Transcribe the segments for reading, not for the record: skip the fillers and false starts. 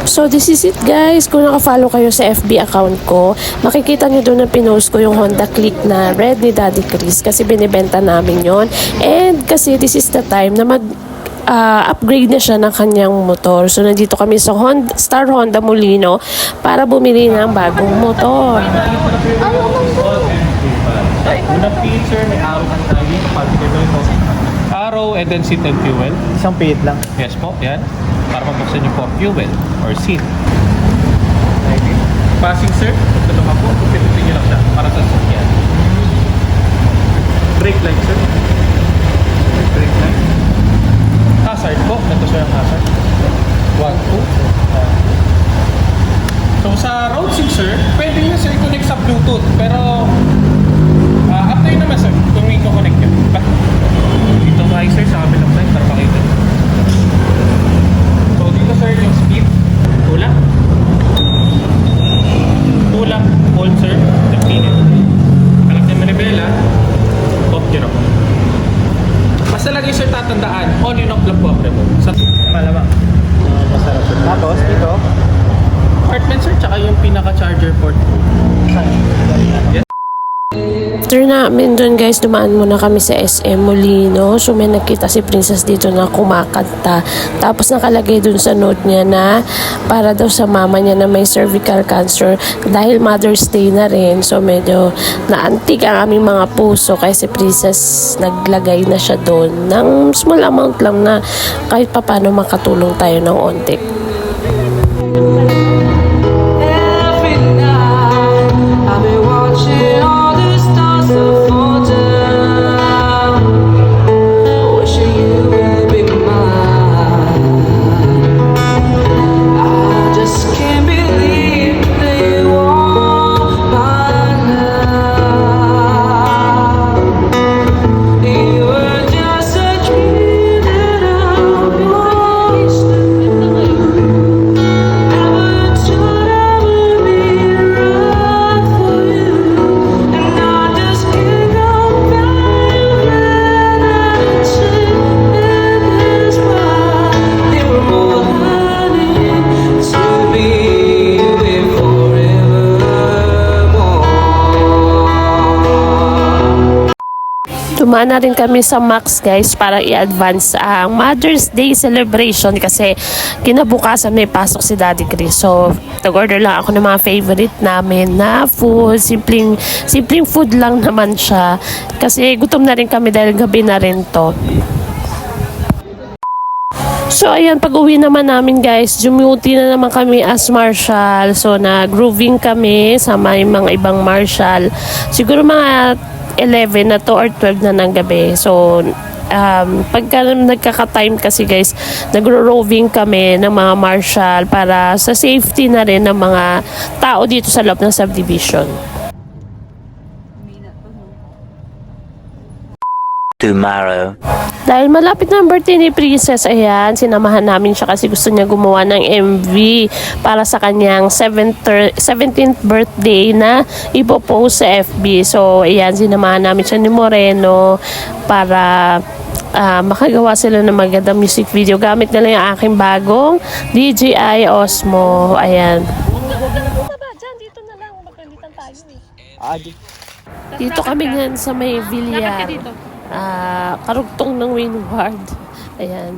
So this is it guys, kung naka-follow kayo sa FB account ko, makikita nyo doon na pinost ko yung Honda Click na red ni Daddy Chris kasi binibenta namin yon. And kasi this is the time na upgrade na siya ng kanyang motor. So nandito kami sa Star Honda Molino para bumili ng bagong motor. Unang feature, may araw ang tayo kapag araw and then seat and fuel. Isang pihit lang. Yes po, yan. Para mabuksan nyo po fuel or seat. Passing sir, ito naman po. Pipitin nyo lang siya para sa sasakyan. Brake light sir. Brake light. Hazard po. Ito siya yung hazard. 1, 2. So sa road sync sir, pwede nyo sir i-connect sa Bluetooth. Pero after yun naman sir, kung i-connect nyo. Dito tayo sir sa kabilang side para makita. So dito sir yung speed. Tulak. Tulak. Hold sir. 10 minutes. Kalak niya manibela. Off yun ako. Basta lagi sir tatandaan. On and off lang po ang remote. Malamang. Masarap. Tapos dito. Apartment sir, tsaka yung pinaka-charger port. Yes. After namin doon guys, dumaan muna kami sa SM Molino. So may nakita si Princess dito na kumakanta. Tapos nakalagay doon sa note niya na para daw sa mama niya na may cervical cancer. Dahil Mother's Day na rin. So medyo naantig ang aming mga puso. Kaya si Princess naglagay na siya doon ng small amount lang na kahit papano makatulong tayo ng onti. Dumaan na rin kami sa Max guys para i-advance ang Mother's Day celebration kasi kinabukasan may pasok si Daddy Chris. So nag-order lang ako ng mga favorite namin na food. Simpleng food lang naman siya kasi gutom na rin kami dahil gabi na rin to. So ayan, pag uwi naman namin guys, jumuti na naman kami as marshal. So nag-grooving kami sa may mga ibang marshal. Siguro mga 11 na to or 12 na ng gabi. So pagka nagkaka-time kasi guys, nagro-roving kami ng mga marshal para sa safety na rin ng mga tao dito sa loob ng subdivision. Tomorrow. Dahil malapit na ang birthday ni Princess, ayan, sinamahan namin siya kasi gusto niya gumawa ng MV para sa kanyang 17th birthday na ipopost sa FB. So, ayan, sinamahan namin siya ni Moreno para makagawa sila ng magandang music video. Gamit nila yung aking bagong DJI Osmo. Ayan. Dito na lang, magkalitan tayo eh. Dito kami ngayon sa may Villar. Karugtong ng Windward. Ayan.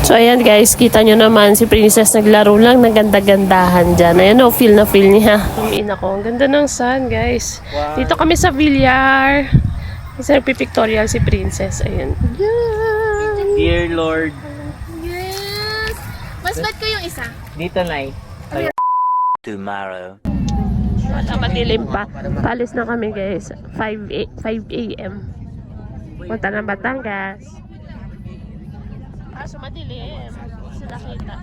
So ayan guys, kita nyo naman si Princess naglaro lang ng ganda-gandahan dyan. Ayan o, feel na feel niya. Ang ganda ng sun guys. Dito kami sa Villar. Isa nagpipictorial si Princess. Ayan. Yan. Dear Lord. Yes! Mas ba't ko yung isa? Dito na Tomorrow. Madilim pa. Palis na kami guys. 5 a.m. Punta ng Batangas. Kaso madilim. Sila kita.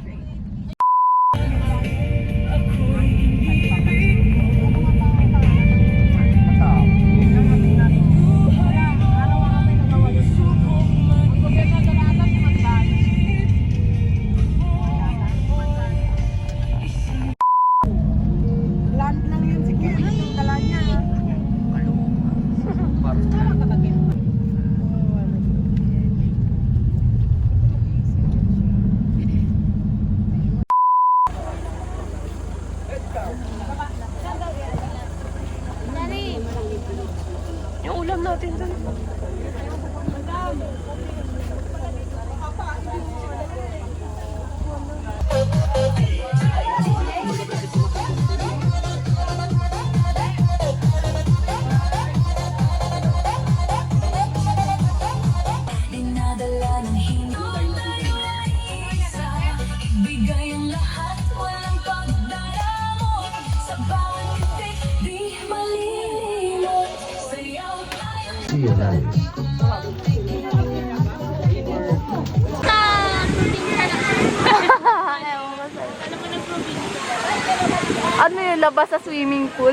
Ano yung labas sa swimming pool?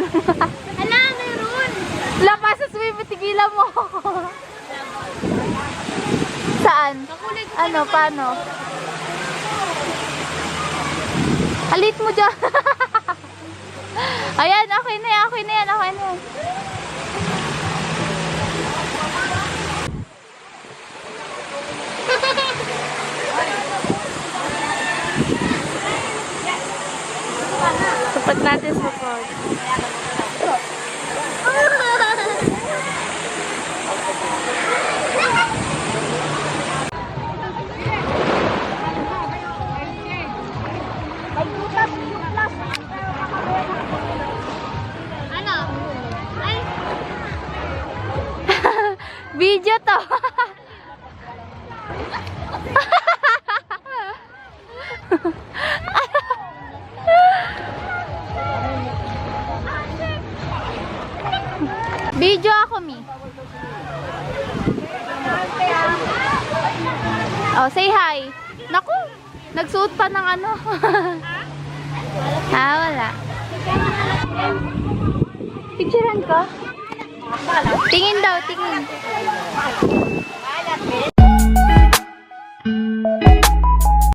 Hala, meron. Labas sa swimming pool, tigilan mo ako. Saan? Kakulay ko Ano, paano? Halit mo dyan. Ayan, okay na yan, okay na yan, okay na yan. Tapat natin sa pag. Ano? Ay, Video to. Video ako, Mi. Oh, say hi. Naku, nagsuot pa ng ano. Wala. Picturean ka? Tingin daw, tingin.